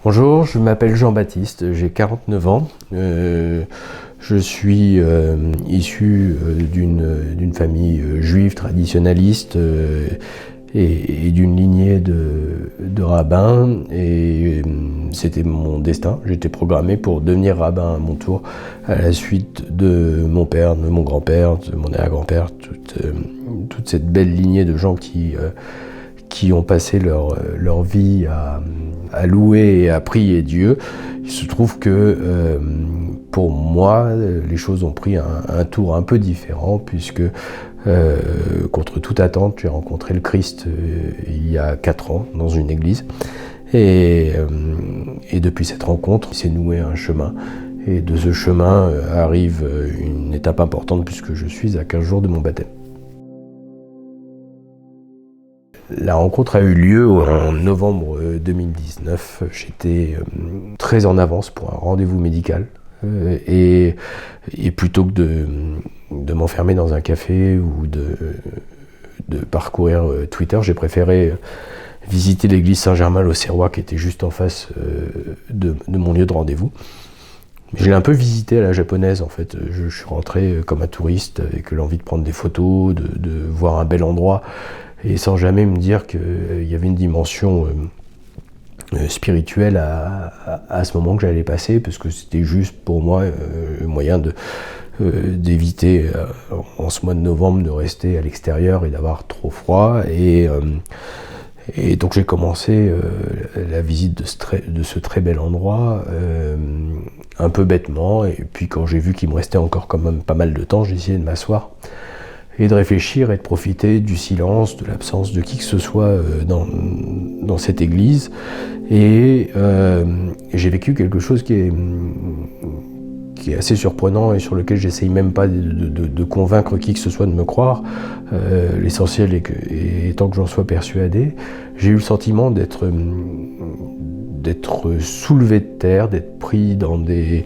Bonjour, je m'appelle Jean-Baptiste, j'ai 49 ans. Je suis issu d'une famille juive traditionnaliste et d'une lignée de rabbins. Et c'était mon destin. J'étais programmé pour devenir rabbin à mon tour, à la suite de mon père, de mon grand-père, de mon arrière-grand-père, toute cette belle lignée de gens qui ont passé leur vie à louer et à prier Dieu. Il se trouve que pour moi, les choses ont pris un tour un peu différent, puisque contre toute attente, j'ai rencontré le Christ il y a 4 ans dans une église. Et depuis cette rencontre, il s'est noué un chemin. Et de ce chemin arrive une étape importante, puisque je suis à 15 jours de mon baptême. La rencontre a eu lieu en novembre 2019. J'étais très en avance pour un rendez-vous médical. Et plutôt que de m'enfermer dans un café ou de parcourir Twitter, j'ai préféré visiter l'église Saint-Germain-l'Auxerrois qui était juste en face de mon lieu de rendez-vous. Je l'ai un peu visité à la japonaise en fait. Je suis rentré comme un touriste avec l'envie de prendre des photos, de voir un bel endroit, et sans jamais me dire qu'il y avait une dimension spirituelle à ce moment que j'allais passer, parce que c'était juste pour moi un moyen d'éviter en ce mois de novembre de rester à l'extérieur et d'avoir trop froid. Et donc j'ai commencé la visite de ce très bel endroit un peu bêtement, et puis quand j'ai vu qu'il me restait encore quand même pas mal de temps, j'ai essayé de m'asseoir et de réfléchir et de profiter du silence, de l'absence de qui que ce soit dans cette église. Et j'ai vécu quelque chose qui est assez surprenant et sur lequel j'essaye même pas de convaincre qui que ce soit de me croire. L'essentiel étant que j'en sois persuadé. J'ai eu le sentiment d'être soulevé de terre, d'être pris dans des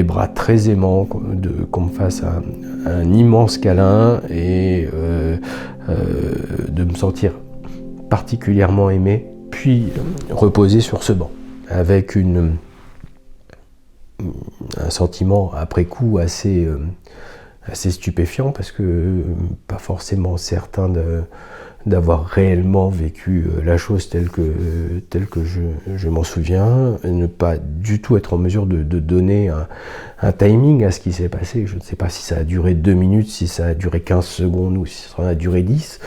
bras très aimants, qu'on me fasse un immense câlin, et de me sentir particulièrement aimé, puis reposé sur ce banc, avec un sentiment après coup assez stupéfiant, parce que pas forcément certain d'avoir réellement vécu la chose telle que je m'en souviens, ne pas du tout être en mesure de donner un timing à ce qui s'est passé. Je ne sais pas si ça a duré 2 minutes, si ça a duré 15 secondes ou si ça en a duré 10.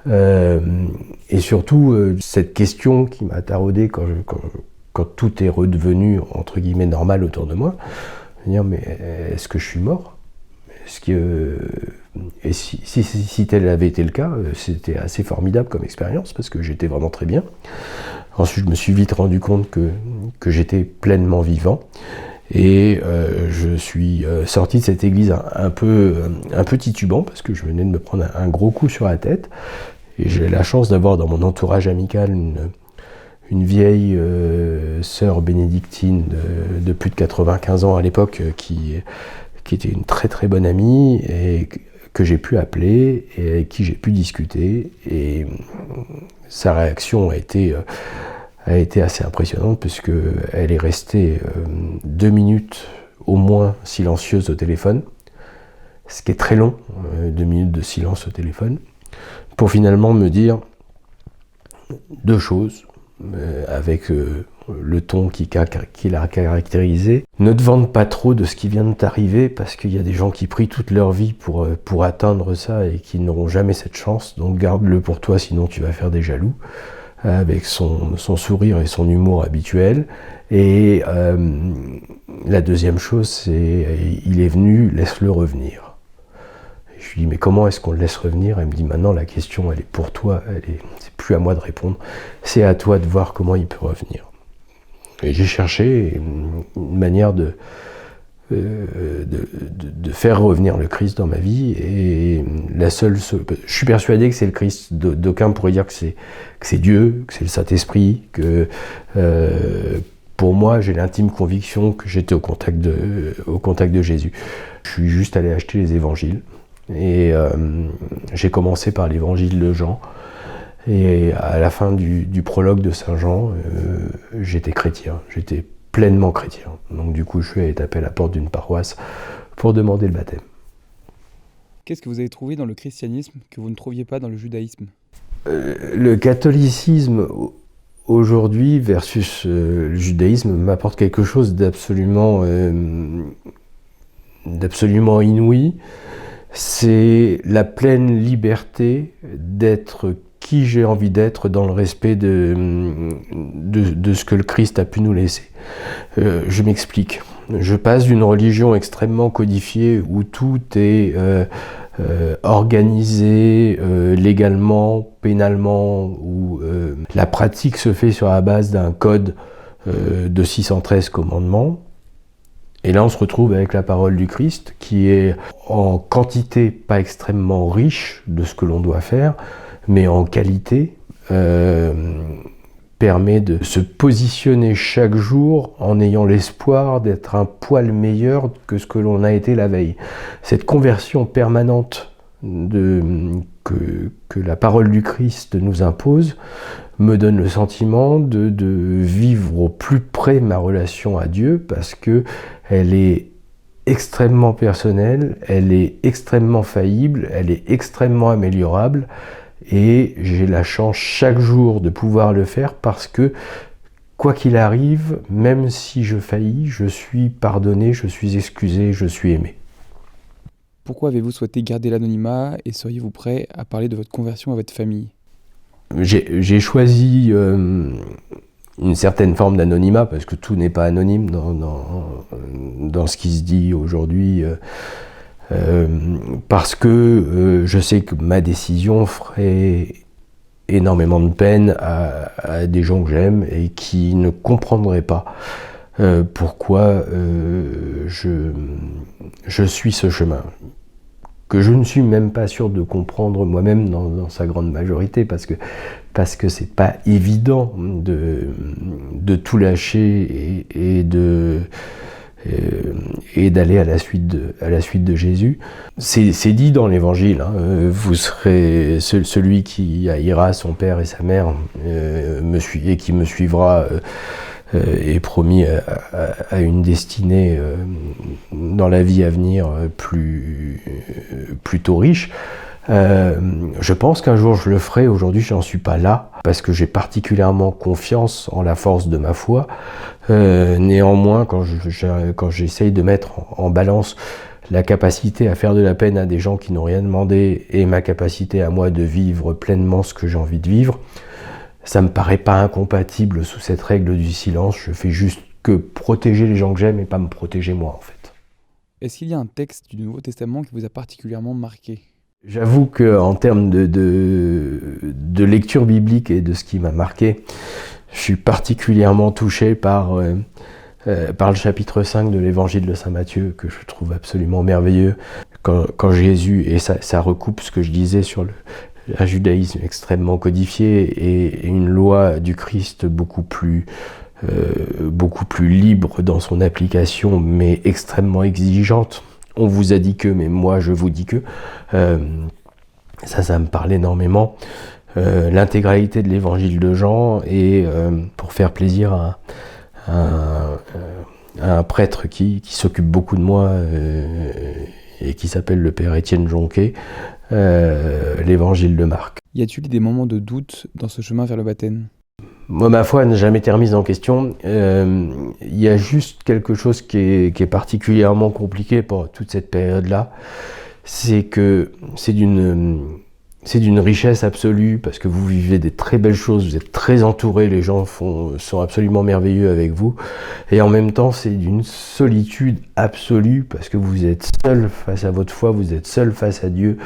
Et surtout, cette question qui m'a taraudé quand tout est redevenu entre guillemets normal autour de moi, dire mais est-ce que je suis mort ? Et si tel avait été le cas, c'était assez formidable comme expérience, parce que j'étais vraiment très bien. Ensuite, je me suis vite rendu compte que j'étais pleinement vivant, et je suis sorti de cette église un peu titubant, parce que je venais de me prendre un gros coup sur la tête. Et j'ai la chance d'avoir dans mon entourage amical une vieille sœur bénédictine de plus de 95 ans à l'époque, qui était une très très bonne amie, et que j'ai pu appeler et avec qui j'ai pu discuter. Et sa réaction a été assez impressionnante, puisqu'elle est restée 2 minutes au moins silencieuse au téléphone, ce qui est très long, 2 minutes de silence au téléphone, pour finalement me dire 2 choses, avec le ton qui l'a caractérisé. Ne te vante pas trop de ce qui vient de t'arriver, parce qu'il y a des gens qui prient toute leur vie pour atteindre ça et qui n'auront jamais cette chance, donc garde-le pour toi, sinon tu vas faire des jaloux, avec son sourire et son humour habituel. Et la deuxième chose, c'est il est venu, laisse-le revenir. Je lui dis, mais comment est-ce qu'on le laisse revenir ? Elle me dit, maintenant la question elle est pour toi, c'est plus à moi de répondre, c'est à toi de voir comment il peut revenir. Et j'ai cherché une manière de faire revenir le Christ dans ma vie, et je suis persuadé que c'est le Christ. D'aucuns pourraient dire que c'est Dieu, que c'est le Saint-Esprit, que pour moi j'ai l'intime conviction que j'étais au contact de Jésus. Je suis juste allé acheter les évangiles, et j'ai commencé par l'évangile de Jean, Et à la fin du prologue de Saint Jean, j'étais chrétien, j'étais pleinement chrétien. Donc du coup, je suis allé taper à la porte d'une paroisse pour demander le baptême. Qu'est-ce que vous avez trouvé dans le christianisme que vous ne trouviez pas dans le judaïsme ? Le catholicisme aujourd'hui versus le judaïsme m'apporte quelque chose d'absolument inouï. C'est la pleine liberté d'être qui j'ai envie d'être dans le respect de ce que le Christ a pu nous laisser. Je m'explique. Je passe d'une religion extrêmement codifiée où tout est organisé légalement, pénalement, où la pratique se fait sur la base d'un code de 613 commandements. Et là, on se retrouve avec la parole du Christ, qui est en quantité pas extrêmement riche de ce que l'on doit faire, mais en qualité, permet de se positionner chaque jour en ayant l'espoir d'être un poil meilleur que ce que l'on a été la veille. Cette conversion permanente que la parole du Christ nous impose me donne le sentiment de vivre au plus près ma relation à Dieu, parce que elle est extrêmement personnelle, elle est extrêmement faillible, elle est extrêmement améliorable, et j'ai la chance chaque jour de pouvoir le faire parce que, quoi qu'il arrive, même si je faillis, je suis pardonné, je suis excusé, je suis aimé. Pourquoi avez-vous souhaité garder l'anonymat et seriez-vous prêt à parler de votre conversion à votre famille ? J'ai choisi une certaine forme d'anonymat, parce que tout n'est pas anonyme dans ce qui se dit aujourd'hui, parce que je sais que ma décision ferait énormément de peine à des gens que j'aime et qui ne comprendraient pas pourquoi je suis ce chemin, que je ne suis même pas sûr de comprendre moi-même dans sa grande majorité, parce que c'est pas évident de tout lâcher et d'aller à la suite de Jésus. C'est dit dans l'Évangile, hein, vous serez celui qui haïra son père et sa mère et qui me suivra est promis à une destinée dans la vie à venir plutôt riche. Je pense qu'un jour je le ferai. Aujourd'hui, j'en suis pas là parce que j'ai particulièrement confiance en la force de ma foi. Néanmoins, quand j'essaye de mettre en balance la capacité à faire de la peine à des gens qui n'ont rien demandé et ma capacité à moi de vivre pleinement ce que j'ai envie de vivre, ça me paraît pas incompatible sous cette règle du silence. Je fais juste que protéger les gens que j'aime et pas me protéger moi, en fait. Est-ce qu'il y a un texte du Nouveau Testament qui vous a particulièrement marqué ? J'avoue qu'en termes de lecture biblique et de ce qui m'a marqué, je suis particulièrement touché par le chapitre 5 de l'Évangile de Saint Matthieu, que je trouve absolument merveilleux. Quand Jésus, et ça recoupe ce que je disais sur un judaïsme extrêmement codifié et une loi du Christ beaucoup plus libre dans son application, mais extrêmement exigeante. On vous a dit que, mais moi je vous dis que. Ça me parle énormément. L'intégralité de l'évangile de Jean, et pour faire plaisir à un prêtre qui s'occupe beaucoup de moi et qui s'appelle le père Étienne Jonquet, l'évangile de Marc. Y a-t-il des moments de doute dans ce chemin vers le baptême ? Moi, ma foi n'a jamais été remise en question. Il y a juste quelque chose qui est particulièrement compliqué pour toute cette période-là. C'est que c'est d'une richesse absolue, parce que vous vivez des très belles choses, vous êtes très entourés, les gens sont absolument merveilleux avec vous, et en même temps c'est d'une solitude absolue, parce que vous êtes seul face à votre foi, vous êtes seul face à Dieu,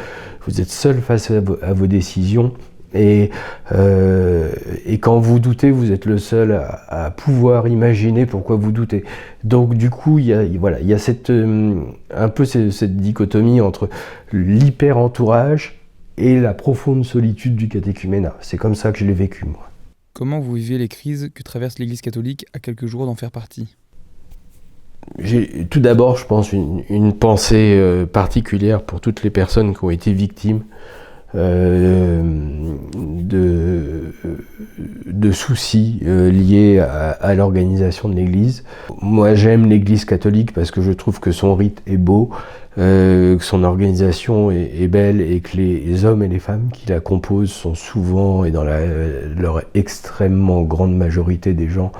vous êtes seul face à vos décisions, et quand vous doutez, vous êtes le seul à pouvoir imaginer pourquoi vous doutez. Donc du coup, il y a un peu cette dichotomie entre l'hyper-entourage et la profonde solitude du catéchuménat. C'est comme ça que je l'ai vécu, moi. Comment vous vivez les crises que traverse l'Église catholique à quelques jours d'en faire partie ? J'ai tout d'abord, je pense, une pensée particulière pour toutes les personnes qui ont été victimes de soucis liés à l'organisation de l'Église. Moi, j'aime l'Église catholique parce que je trouve que son rite est beau, que son organisation est belle et que les hommes et les femmes qui la composent sont souvent, et dans leur extrêmement grande majorité, des gens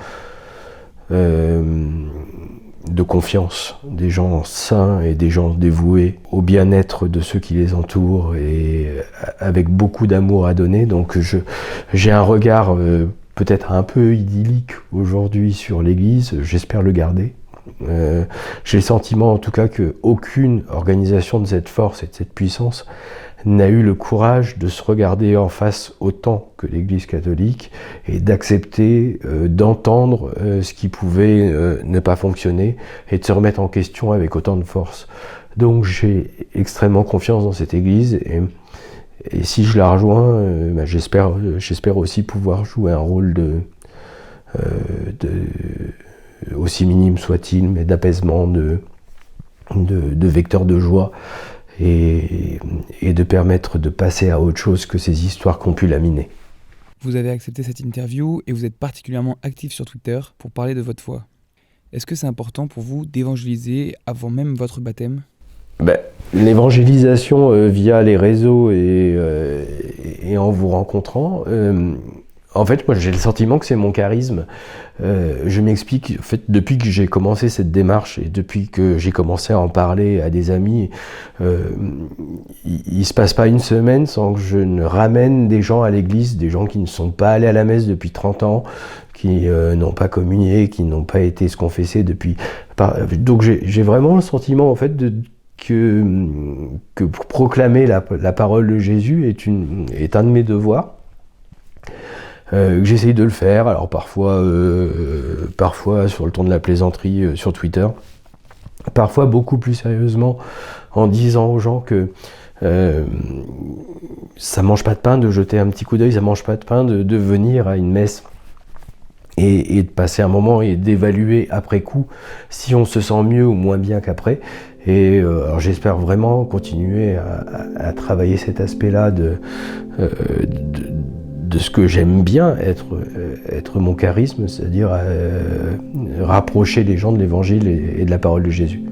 de confiance, des gens sains et des gens dévoués au bien-être de ceux qui les entourent et avec beaucoup d'amour à donner. Donc j'ai un regard peut-être un peu idyllique aujourd'hui sur l'Église, j'espère le garder. J'ai le sentiment en tout cas qu'aucune organisation de cette force et de cette puissance n'a eu le courage de se regarder en face autant que l'Église catholique et d'accepter d'entendre ce qui pouvait ne pas fonctionner et de se remettre en question avec autant de force. Donc j'ai extrêmement confiance dans cette Église et si je la rejoins, j'espère aussi pouvoir jouer un rôle aussi minime soit-il, mais d'apaisement, de vecteur de joie et de permettre de passer à autre chose que ces histoires qui ont pu laminer. Vous avez accepté cette interview et vous êtes particulièrement actif sur Twitter pour parler de votre foi. Est-ce que c'est important pour vous d'évangéliser avant même votre baptême ? L'évangélisation via les réseaux et en vous rencontrant, en fait, moi j'ai le sentiment que c'est mon charisme. Je m'explique, en fait, depuis que j'ai commencé cette démarche et depuis que j'ai commencé à en parler à des amis, il se passe pas une semaine sans que je ne ramène des gens à l'église, des gens qui ne sont pas allés à la messe depuis 30 ans, qui n'ont pas communié, qui n'ont pas été se confesser depuis... Donc j'ai vraiment le sentiment, en fait, que proclamer la parole de Jésus est un de mes devoirs. J'essaye de le faire, alors parfois sur le ton de la plaisanterie sur Twitter, parfois beaucoup plus sérieusement en disant aux gens que ça mange pas de pain de jeter un petit coup d'œil, ça mange pas de pain de venir à une messe et de passer un moment et d'évaluer après coup si on se sent mieux ou moins bien qu'après. Et alors j'espère vraiment continuer à travailler cet aspect-là de ce que j'aime bien être mon charisme, c'est-à-dire rapprocher les gens de l'évangile et de la parole de Jésus.